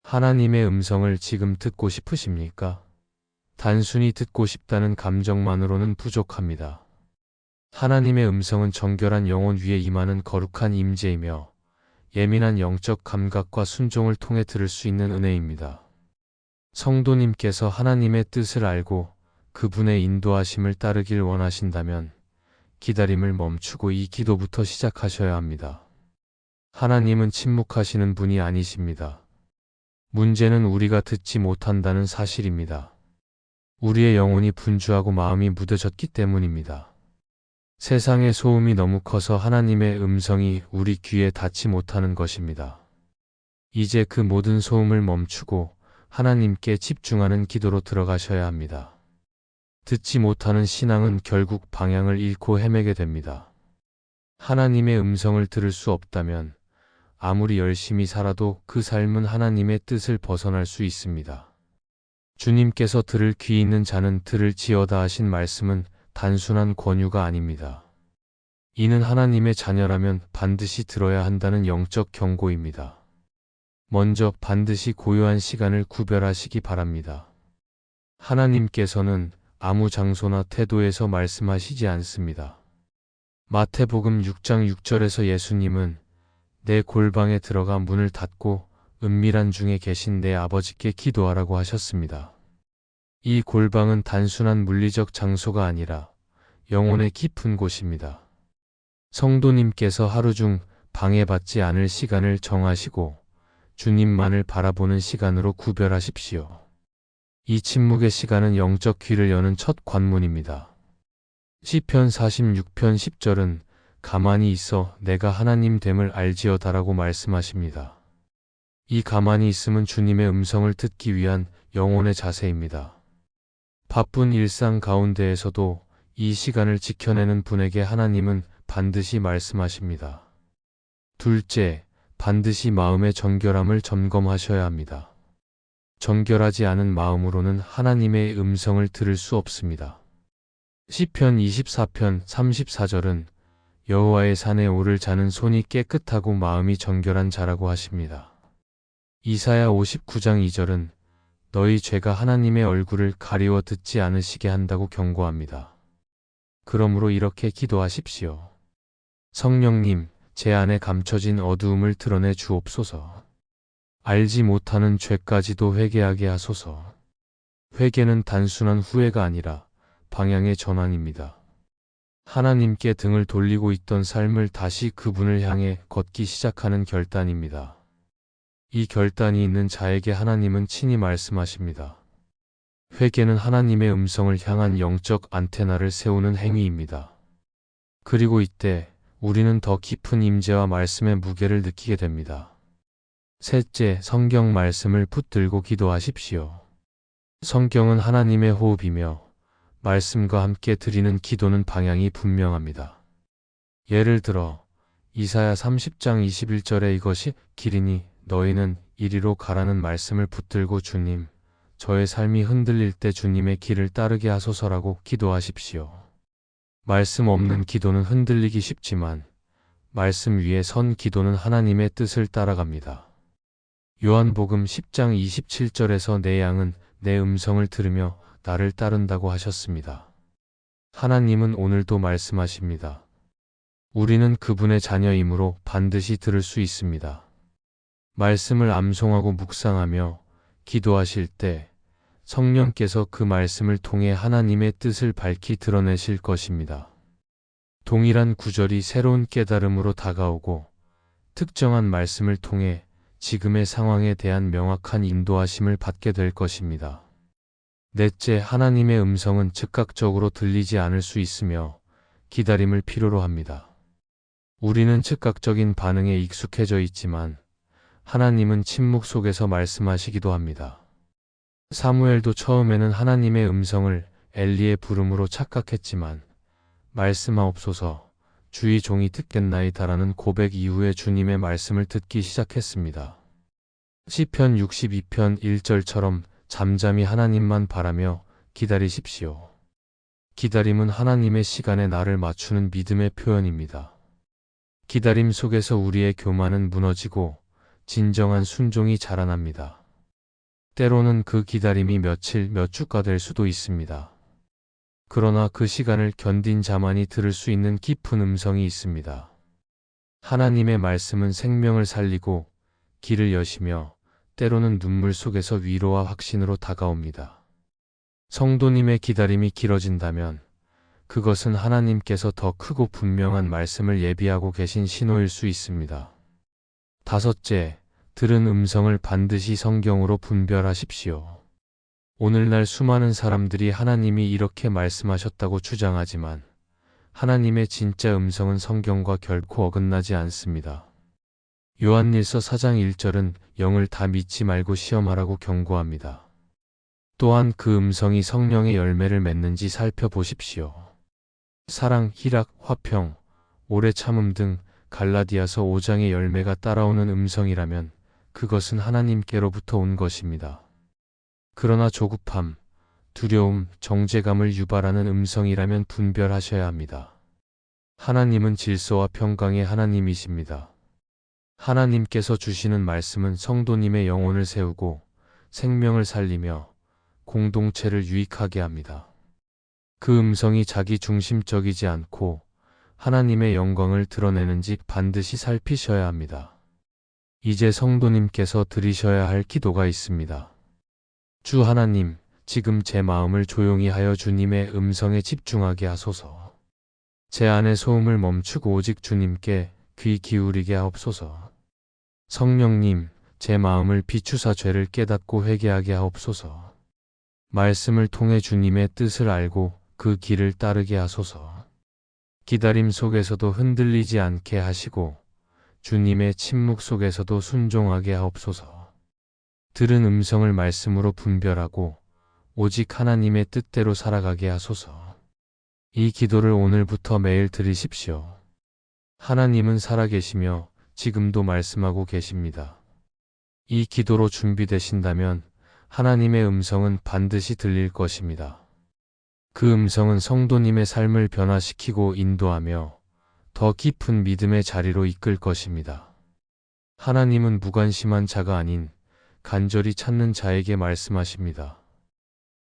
하나님의 음성을 지금 듣고 싶으십니까? 단순히 듣고 싶다는 감정만으로는 부족합니다. 하나님의 음성은 정결한 영혼 위에 임하는 거룩한 임재이며 예민한 영적 감각과 순종을 통해 들을 수 있는 은혜입니다. 성도님께서 하나님의 뜻을 알고 그분의 인도하심을 따르길 원하신다면 기다림을 멈추고 이 기도부터 시작하셔야 합니다. 하나님은 침묵하시는 분이 아니십니다. 문제는 우리가 듣지 못한다는 사실입니다. 우리의 영혼이 분주하고 마음이 무뎌졌기 때문입니다. 세상의 소음이 너무 커서 하나님의 음성이 우리 귀에 닿지 못하는 것입니다. 이제 그 모든 소음을 멈추고 하나님께 집중하는 기도로 들어가셔야 합니다. 듣지 못하는 신앙은 결국 방향을 잃고 헤매게 됩니다. 하나님의 음성을 들을 수 없다면 아무리 열심히 살아도 그 삶은 하나님의 뜻을 벗어날 수 있습니다. 주님께서 들을 귀 있는 자는 들을지어다 하신 말씀은 단순한 권유가 아닙니다. 이는 하나님의 자녀라면 반드시 들어야 한다는 영적 경고입니다. 먼저 반드시 고요한 시간을 구별하시기 바랍니다. 하나님께서는 아무 장소나 태도에서 말씀하시지 않습니다. 마태복음 6장 6절에서 예수님은 내 골방에 들어가 문을 닫고 은밀한 중에 계신 내 아버지께 기도하라고 하셨습니다. 이 골방은 단순한 물리적 장소가 아니라 영혼의 깊은 곳입니다. 성도님께서 하루 중 방해받지 않을 시간을 정하시고 주님만을 바라보는 시간으로 구별하십시오. 이 침묵의 시간은 영적 귀를 여는 첫 관문입니다. 시편 46편 10절은 가만히 있어 내가 하나님 됨을 알지어다라고 말씀하십니다. 이 가만히 있음은 주님의 음성을 듣기 위한 영혼의 자세입니다. 바쁜 일상 가운데에서도 이 시간을 지켜내는 분에게 하나님은 반드시 말씀하십니다. 둘째, 반드시 마음의 정결함을 점검하셔야 합니다. 정결하지 않은 마음으로는 하나님의 음성을 들을 수 없습니다. 시편 24편 34절은 여호와의 산에 오를 자는 손이 깨끗하고 마음이 정결한 자라고 하십니다. 이사야 59장 2절은 너희 죄가 하나님의 얼굴을 가리워 듣지 않으시게 한다고 경고합니다. 그러므로 이렇게 기도하십시오. 성령님, 제 안에 감춰진 어두움을 드러내 주옵소서. 알지 못하는 죄까지도 회개하게 하소서. 회개는 단순한 후회가 아니라 방향의 전환입니다. 하나님께 등을 돌리고 있던 삶을 다시 그분을 향해 걷기 시작하는 결단입니다. 이 결단이 있는 자에게 하나님은 친히 말씀하십니다. 회개는 하나님의 음성을 향한 영적 안테나를 세우는 행위입니다. 그리고 이때 우리는 더 깊은 임재와 말씀의 무게를 느끼게 됩니다. 셋째, 성경 말씀을 붙들고 기도하십시오. 성경은 하나님의 호흡이며 말씀과 함께 드리는 기도는 방향이 분명합니다. 예를 들어 이사야 30장 21절에 이것이 길이니 너희는 이리로 가라는 말씀을 붙들고 주님, 저의 삶이 흔들릴 때 주님의 길을 따르게 하소서라고 기도하십시오. 말씀 없는 기도는 흔들리기 쉽지만 말씀 위에 선 기도는 하나님의 뜻을 따라갑니다. 요한복음 10장 27절에서 내 양은 내 음성을 들으며 나를 따른다고 하셨습니다. 하나님은 오늘도 말씀하십니다. 우리는 그분의 자녀이므로 반드시 들을 수 있습니다. 말씀을 암송하고 묵상하며 기도하실 때 성령께서 그 말씀을 통해 하나님의 뜻을 밝히 드러내실 것입니다. 동일한 구절이 새로운 깨달음으로 다가오고 특정한 말씀을 통해 지금의 상황에 대한 명확한 인도하심을 받게 될 것입니다. 넷째, 하나님의 음성은 즉각적으로 들리지 않을 수 있으며 기다림을 필요로 합니다. 우리는 즉각적인 반응에 익숙해져 있지만 하나님은 침묵 속에서 말씀하시기도 합니다. 사무엘도 처음에는 하나님의 음성을 엘리의 부름으로 착각했지만 말씀하옵소서 주의 종이 듣겠나이다라는 고백 이후에 주님의 말씀을 듣기 시작했습니다. 시편 62편 1절처럼 잠잠히 하나님만 바라며 기다리십시오. 기다림은 하나님의 시간에 나를 맞추는 믿음의 표현입니다. 기다림 속에서 우리의 교만은 무너지고 진정한 순종이 자라납니다. 때로는 그 기다림이 며칠, 몇 주가 될 수도 있습니다. 그러나 그 시간을 견딘 자만이 들을 수 있는 깊은 음성이 있습니다. 하나님의 말씀은 생명을 살리고 길을 여시며 때로는 눈물 속에서 위로와 확신으로 다가옵니다. 성도님의 기다림이 길어진다면 그것은 하나님께서 더 크고 분명한 말씀을 예비하고 계신 신호일 수 있습니다. 다섯째, 들은 음성을 반드시 성경으로 분별하십시오. 오늘날 수많은 사람들이 하나님이 이렇게 말씀하셨다고 주장하지만 하나님의 진짜 음성은 성경과 결코 어긋나지 않습니다. 요한일서 4장 1절은 영을 다 믿지 말고 시험하라고 경고합니다. 또한 그 음성이 성령의 열매를 맺는지 살펴보십시오. 사랑, 희락, 화평, 오래 참음 등 갈라디아서 5장의 열매가 따라오는 음성이라면 그것은 하나님께로부터 온 것입니다. 그러나 조급함, 두려움, 정죄감을 유발하는 음성이라면 분별하셔야 합니다. 하나님은 질서와 평강의 하나님이십니다. 하나님께서 주시는 말씀은 성도님의 영혼을 세우고 생명을 살리며 공동체를 유익하게 합니다. 그 음성이 자기 중심적이지 않고 하나님의 영광을 드러내는지 반드시 살피셔야 합니다. 이제 성도님께서 드리셔야 할 기도가 있습니다. 주 하나님, 지금 제 마음을 조용히 하여 주님의 음성에 집중하게 하소서. 제 안의 소음을 멈추고 오직 주님께 귀 기울이게 하옵소서. 성령님, 제 마음을 비추사 죄를 깨닫고 회개하게 하옵소서. 말씀을 통해 주님의 뜻을 알고 그 길을 따르게 하소서. 기다림 속에서도 흔들리지 않게 하시고 주님의 침묵 속에서도 순종하게 하옵소서. 들은 음성을 말씀으로 분별하고 오직 하나님의 뜻대로 살아가게 하소서. 이 기도를 오늘부터 매일 드리십시오. 하나님은 살아계시며 지금도 말씀하고 계십니다. 이 기도로 준비되신다면 하나님의 음성은 반드시 들릴 것입니다. 그 음성은 성도님의 삶을 변화시키고 인도하며 더 깊은 믿음의 자리로 이끌 것입니다. 하나님은 무관심한 자가 아닌 간절히 찾는 자에게 말씀하십니다.